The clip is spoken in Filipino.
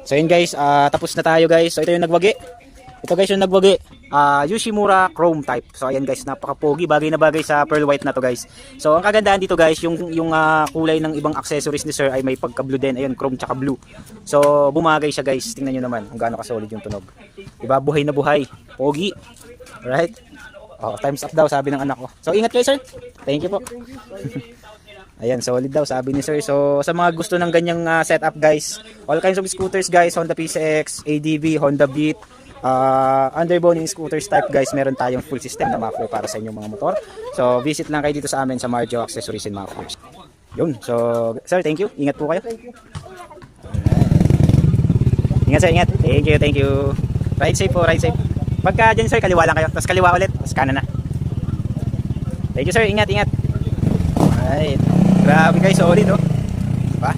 So yun guys, tapos na tayo guys. So ito yung nagwagi. Ito guys yung nagwagi. Yoshimura Chrome type. So ayan guys, napaka-pogi. Bagay na bagay sa pearl white na to guys. So ang kagandahan dito guys, yung kulay ng ibang accessories ni sir ay may pagka-blue din. Ayun, chrome tsaka blue. So bumagay siya guys. Tingnan nyo naman kung gaano ka-solid yung tunog. Diba? Buhay na buhay. Pogi. Alright? Oh, times up daw sabi ng anak ko. So ingat kayo sir. Thank you po. Ayan, solid daw sabi ni sir. So sa mga gusto ng ganyang setup guys, all kinds of scooters guys, Honda PCX, ADV, Honda Beat, underbone scooters type guys, meron tayong full system na muffler para sa inyong mga motor. So visit lang kayo dito sa amin sa Marjo Accessories and Mufflers. Yun. So sir, thank you. Ingat po kayo. Ingat sir, ingat. Thank you, thank you. Ride safe po, ride safe. Pagka dyan sir, kaliwa lang kayo. Tapos kaliwa ulit, tapos kanan na. Thank you sir, ingat, ingat. Alright. Grabe guys, solid oh. Diba?